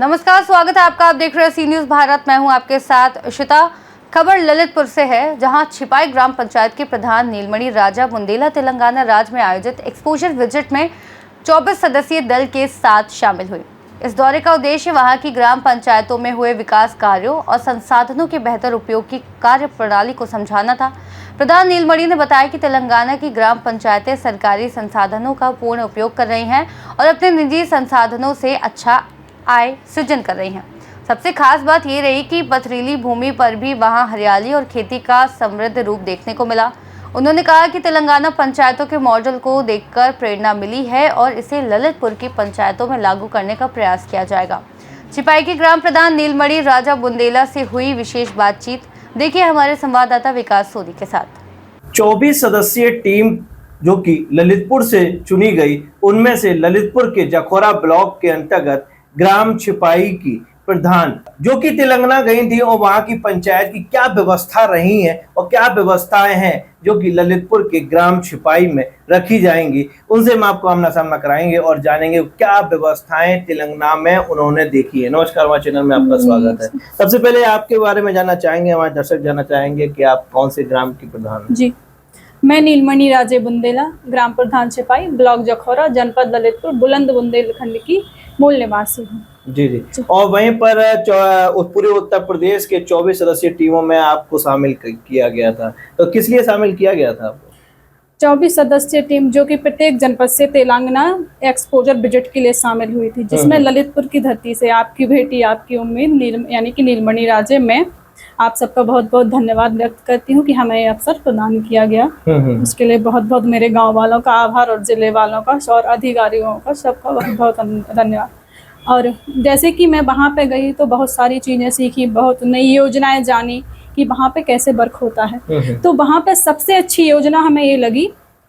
नमस्कार, स्वागत है आपका। आप देख रहे हैं सी न्यूज़ भारत। मैं हूं आपके साथ इशिता। खबर ललितपुर से है, जहां छिपाई ग्राम पंचायत के प्रधान नीलमणि राजा बुंदेला तेलंगाना राज्य में आयोजित एक्सपोजर विजिट में 24 सदस्यीय दल के साथ शामिल हुई। इस दौरे का उद्देश्य वहां की ग्राम पंचायतों में हुए विकास कार्यों और संसाधनों के बेहतर उपयोग की कार्य प्रणाली को समझाना था। प्रधान नीलमणि ने बताया कि तेलंगाना की ग्राम पंचायतें सरकारी संसाधनों का पूर्ण उपयोग कर रही हैं और अपने निजी संसाधनों से अच्छा आय सृजन कर रही हैं। सबसे खास बात ये रही कि पथरीली भूमि पर भी वहां हरियाली और खेती का समृद्ध रूप देखने को मिला। उन्होंने कहा कि तेलंगाना पंचायतों के मॉडल को देखकर प्रेरणा मिली है और इसे ललितपुर की पंचायतों में लागू करने का प्रयास किया जाएगा। छिपाई के ग्राम प्रधान नीलमणि राजा बुंदेला से हुई विशेष बातचीत देखिए हमारे संवाददाता विकास सोनी के साथ। 24 सदस्यीय टीम जो कि ललितपुर से चुनी गई, उनमें से ललितपुर के जखोरा ब्लॉक के अंतर्गत ग्राम छिपाई की प्रधान जो कि तेलंगाना गई थी और वहां की पंचायत की क्या व्यवस्था रही है और क्या व्यवस्थाएं हैं जो कि ललितपुर के ग्राम छिपाई में रखी जाएंगी, उनसे हम आपको आमना सामना कराएंगे और जानेंगे क्या व्यवस्थाएं तेलंगाना में उन्होंने देखी है। नमस्कार, हमारे चैनल में आपका स्वागत है। सबसे पहले आपके बारे में जानना चाहेंगे, हमारे दर्शक जानना चाहेंगे कि आप कौन से ग्राम की प्रधान हैं? जी, मैं नीलमणि राजे बुंदेला, ग्राम प्रधान छिपाई, ब्लॉक जखौरा, जनपद ललितपुर, बुलंद बुंदेलखंड की मूल निवासी हूँ। जी। और वहीं पर पूरे उत्तर प्रदेश के 24 सदस्यीय टीमों में आपको शामिल किया गया था, तो किस लिए शामिल किया गया था आपको? 24 सदस्यीय टीम जो कि प्रत्येक जनपद से तेलंगाना एक्सपोजर विजिट के लिए शामिल हुई थी, जिसमें ललितपुर की धरती से आपकी बेटी, आपकी उम्मीद यानी कि नीलमणि राजे में आप सबका बहुत बहुत धन्यवाद व्यक्त करती हूँ कि हमें ये अवसर प्रदान किया गया। उसके लिए बहुत बहुत मेरे गांव वालों का आभार और जिले वालों का और अधिकारियों का सबका बहुत बहुत धन्यवाद। और जैसे कि मैं वहाँ पे गई तो बहुत सारी चीज़ें सीखी, बहुत नई योजनाएं जानी कि वहाँ पे कैसे वर्क होता है। तो वहाँ पे सबसे अच्छी योजना हमें ये लगी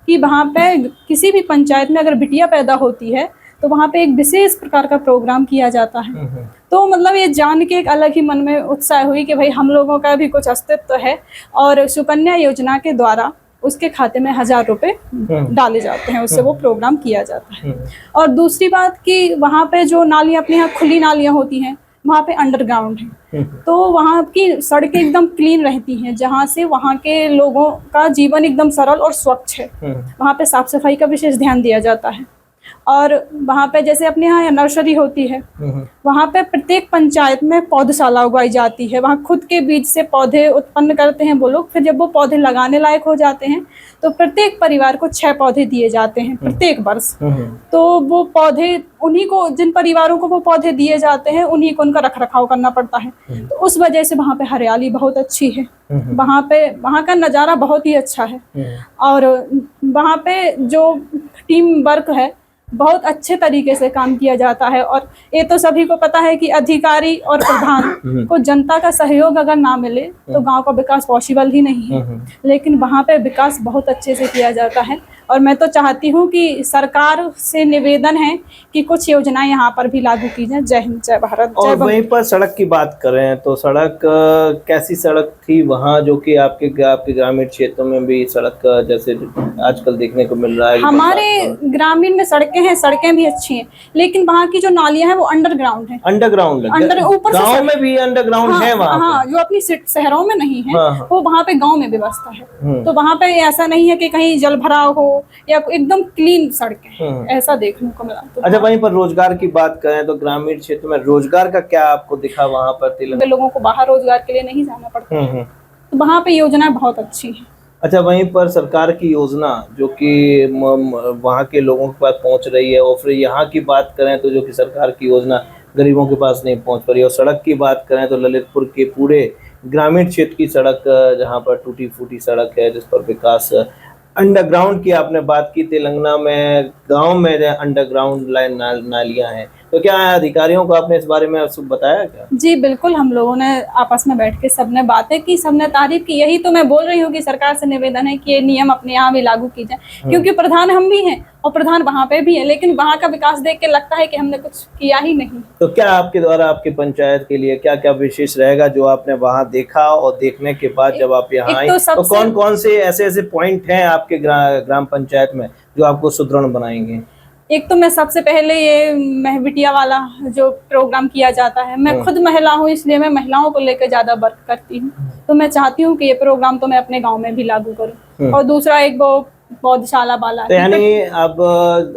कि वहाँ पे किसी भी पंचायत में अगर बिटिया पैदा होती है तो वहाँ पे एक विशेष प्रकार का प्रोग्राम किया जाता है। तो मतलब ये जान के एक अलग ही मन में उत्साह हुई कि भाई हम लोगों का भी कुछ अस्तित्व है और सुकन्या योजना के द्वारा उसके खाते में 1000 रुपए डाले जाते हैं, उससे वो प्रोग्राम किया जाता है। और दूसरी बात कि वहाँ पे जो नालियाँ अपने यहाँ खुली नालियाँ होती हैं, वहाँ पे अंडरग्राउंड है, तो वहाँ की सड़कें एकदम क्लीन रहती हैं, जहाँ से वहाँ के लोगों का जीवन एकदम सरल और स्वच्छ है। वहाँ पे साफ सफाई का विशेष ध्यान दिया जाता है। और वहाँ पे जैसे अपने यहाँ नर्सरी होती है, वहाँ पे प्रत्येक पंचायत में पौधशाला उगाई जाती है। वहाँ खुद के बीज से पौधे उत्पन्न करते हैं वो लोग, फिर जब वो पौधे लगाने लायक हो जाते हैं तो प्रत्येक परिवार को 6 पौधे दिए जाते हैं प्रत्येक वर्ष। तो वो पौधे उन्हीं को, जिन परिवारों को वो पौधे दिए जाते हैं, उन्हीं को उनका रख रखाव करना पड़ता है। तो उस वजह से वहाँ पे हरियाली बहुत अच्छी है, वहाँ का नज़ारा बहुत ही अच्छा है। और वहाँ पे जो टीम वर्क है बहुत अच्छे तरीके से काम किया जाता है। और ये तो सभी को पता है कि अधिकारी और प्रधान को जनता का सहयोग अगर ना मिले तो गांव का विकास पॉसिबल ही नहीं है, लेकिन वहाँ पे विकास बहुत अच्छे से किया जाता है। और मैं तो चाहती हूँ कि सरकार से निवेदन है कि कुछ योजनाएं यहाँ पर भी लागू की जाए। जय हिंद, जय भारत। और वहीं पर सड़क की बात करें तो सड़क कैसी सड़क थी वहाँ, जो कि आपके ग्रामीण क्षेत्रों में भी सड़क जैसे आजकल देखने को मिल रहा है? हमारे ग्रामीण में सड़कें हैं, सड़कें भी अच्छी हैं, लेकिन वहाँ की जो नालियां हैं वो अंडरग्राउंड है। अंडरग्राउंड ऊपर गाँव में भी अंडरग्राउंड है वहाँ? हाँ, जो अपनी शहरों में नहीं है, वो वहाँ पे गाँव में व्यवस्था है। तो वहाँ पे ऐसा नहीं है कि कहीं जल भराव हो या एकदम क्लीन सड़कें, ऐसा देखने को मिला। तो अच्छा, वहीं पर रोजगार की बात करें तो ग्रामीण क्षेत्र में रोजगार का क्या आपको दिखा वहाँ पर? लोगों को बाहर रोजगार के लिए नहीं जाना पड़ता, तो वहाँ पे योजना बहुत अच्छी है। अच्छा, वहीं पर सरकार की योजना जो कि वहाँ के लोगों के पास पहुँच रही है, और फिर यहाँ की बात करें तो जो कि सरकार की योजना गरीबों के पास नहीं पहुँच पा रही है। और सड़क की बात करें तो ललितपुर के पूरे ग्रामीण क्षेत्र की सड़क जहाँ पर टूटी फूटी सड़क है, जिस पर विकास अंडरग्राउंड की आपने बात की। तेलंगाना में गांव में अंडरग्राउंड लाइन नालियां हैं, तो क्या अधिकारियों को आपने इस बारे में बताया क्या? जी बिल्कुल, हम लोगों ने आपस में बैठ के सबने बातें की, सबने तारीफ की। यही तो मैं बोल रही हूँ कि सरकार से निवेदन है कि ये नियम अपने यहाँ भी लागू की जाए, क्योंकि प्रधान हम भी हैं और प्रधान वहाँ पे भी है, लेकिन वहाँ का विकास देख के लगता है कि हमने कुछ किया ही नहीं। तो क्या आपके द्वारा आपकी पंचायत के लिए क्या क्या विशेष रहेगा जो आपने वहाँ देखा, और देखने के बाद जब आप यहाँ आए तो कौन कौन से ऐसे पॉइंट हैं आपके ग्राम पंचायत में जो आपको सुदृढ़ बनाएंगे? एक तो मैं सबसे पहले ये बिटिया वाला जो प्रोग्राम किया जाता है, मैं खुद महिला हूँ, इसलिए मैं महिलाओं को लेकर ज्यादा वर्क करती हूँ, तो मैं चाहती हूँ कि ये प्रोग्राम तो मैं अपने गांव में भी लागू करूँ। और दूसरा एक वो पौधशाला वाला तो यानी अब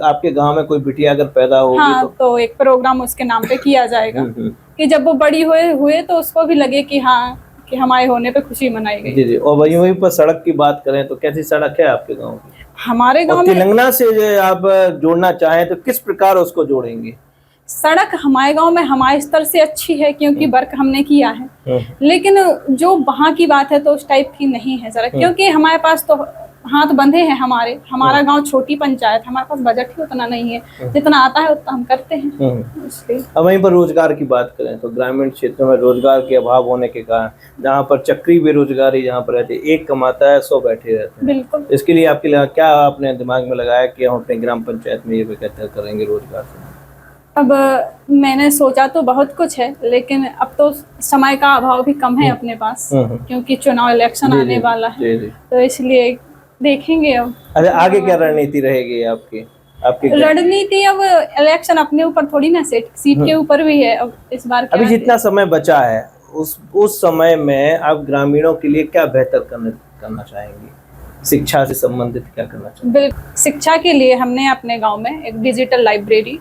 आपके गांव में कोई बिटिया अगर पैदा होगी हाँ, तो एक प्रोग्राम उसके नाम पे किया जाएगा कि जब वो बड़ी हुए तो उसको भी लगे कि हाँ, कि हमारे होने पे खुशी मनाई गई। जी जी। और वहीं पर सड़क की बात करें तो कैसी सड़क है आपके गांव की? हमारे गांव में तेलंगाना से आप जोड़ना चाहें तो किस प्रकार उसको जोड़ेंगे? सड़क हमारे गांव में हमारे स्तर से अच्छी है, क्योंकि वर्क हमने किया है, लेकिन जो वहाँ की बात है तो उस टाइप की नहीं है सड़क, क्योंकि हमारे पास तो हाथ बंधे हैं। हमारा गांव छोटी पंचायत, हमारे पास बजट ही उतना नहीं है, जितना आता है उतना हम करते हैं। इसलिए अब वहीं पर रोजगार की बात करें तो ग्रामीण क्षेत्रों में रोजगार के अभाव होने के कारण जहाँ पर चक्री बेरोजगारी जहाँ पर रहती है, एक कमाता है 100 बैठे रहते हैं। बिल्कुल। इसके लिए आपके लिए क्या आपने दिमाग में लगाया कि हम अपने ग्राम पंचायत में ये बेहतर करेंगे रोजगार से? अब मैंने सोचा तो बहुत कुछ है, लेकिन अब तो समय का अभाव भी कम है अपने पास, क्योंकि चुनाव इलेक्शन आने वाला है, तो इसलिए देखेंगे अब। अच्छा, आगे क्या रणनीति रहेगी आपकी रणनीति? अब इलेक्शन अपने ऊपर थोड़ी ना, सीट के ऊपर भी है। अब इस बार अभी जितना समय बचा है उस समय में आप ग्रामीणों के लिए क्या बेहतर करना चाहेंगे? शिक्षा से संबंधित क्या करना चाहेंगे? बिल्कुल, शिक्षा के लिए हमने अपने गांव में एक डिजिटल लाइब्रेरी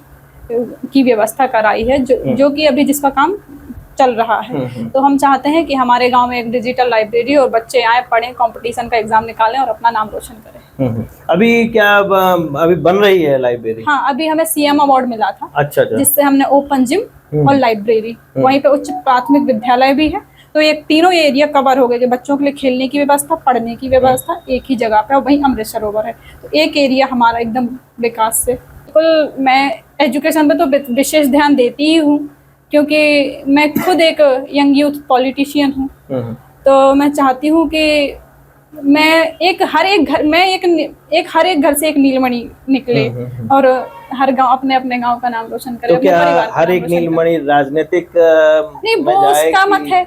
की व्यवस्था कराई है, जो कि अभी जिसका काम चल रहा है। तो हम चाहते हैं कि हमारे गांव में एक डिजिटल लाइब्रेरी और बच्चे आए, पढ़ें, कंपटीशन का एग्जाम निकालें और अपना नाम रोशन करें। अभी क्या अभी बन रही है लाइब्रेरी? हाँ, अभी हमें सीएम अवार्ड मिला था। अच्छा। जिससे हमने ओपन जिम और लाइब्रेरी, वहीं पे उच्च प्राथमिक विद्यालय भी है, तो एक तीनों एरिया कवर हो गए कि बच्चों के लिए खेलने की व्यवस्था, पढ़ने की व्यवस्था एक ही जगह पे, और वहीं अमृत सरोवर है, तो एक एरिया हमारा एकदम विकास से। बिल्कुल, मैं एजुकेशन पे तो विशेष ध्यान देती ही हूँ, क्योंकि मैं खुद एक यंग यूथ पॉलिटिशियन हूँ, तो मैं चाहती हूँ कि मैं हर एक घर से एक नीलमणि निकले और हर गांव अपने गांव का नाम रोशन करे। तो क्या हर एक नीलमणि राजनीतिक नहीं, वो उसका मत है,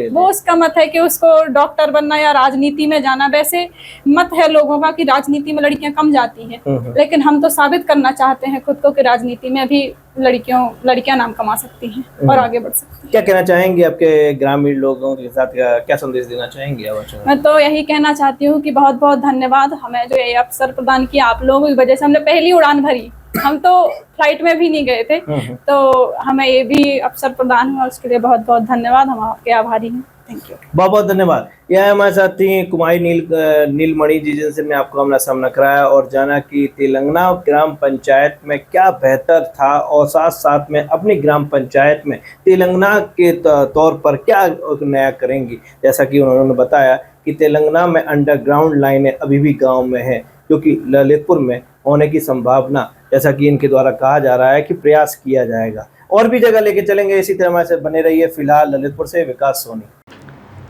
वो उसका मत है कि उसको डॉक्टर बनना या राजनीति में जाना। वैसे मत है लोगों का कि राजनीति में लड़कियां कम जाती हैं, लेकिन हम तो साबित करना चाहते हैं खुद को कि राजनीति में भी लड़कियां नाम कमा सकती हैं और आगे बढ़ सकती हैं। क्या कहना चाहेंगे आपके ग्रामीण लोगों के साथ, क्या संदेश देना चाहेंगे? मैं तो यही कहना चाहती हूँ कि बहुत बहुत धन्यवाद, हमें जो ये अवसर प्रदान किया आप लोगों की वजह से हमने पहली उड़ान भरी। हम तो फ्लाइट में भी नहीं गए थे, तो हमें ये भी अवसर प्रदान हुआ, उसके लिए बहुत बहुत धन्यवाद, हम आपके आभारी हैं। थैंक यू, बहुत बहुत धन्यवाद। यह हमारे साथ थी कुमारी नीलमणि जी, जिनसे मैं आपको आमना सामना कराया और जाना कि तेलंगाना ग्राम पंचायत में क्या बेहतर था, और साथ साथ में अपनी ग्राम पंचायत में तेलंगाना के तौर पर क्या नया करेंगी। जैसा कि उन्होंने बताया कि तेलंगाना में अंडरग्राउंड लाइनें अभी भी गाँव में है, क्योंकि ललितपुर में होने की संभावना, जैसा कि इनके द्वारा कहा जा रहा है कि प्रयास किया जाएगा। और भी जगह लेके चलेंगे, इसी तरह हमारे साथ बने रहिए। फिलहाल ललितपुर से विकास सोनी।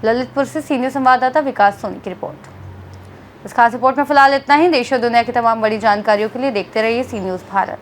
ललितपुर से सीनियर संवाददाता विकास सोनी की रिपोर्ट। इस खास रिपोर्ट में फिलहाल इतना ही। देश और दुनिया की तमाम बड़ी जानकारियों के लिए देखते रहिए सी न्यूज़ भारत।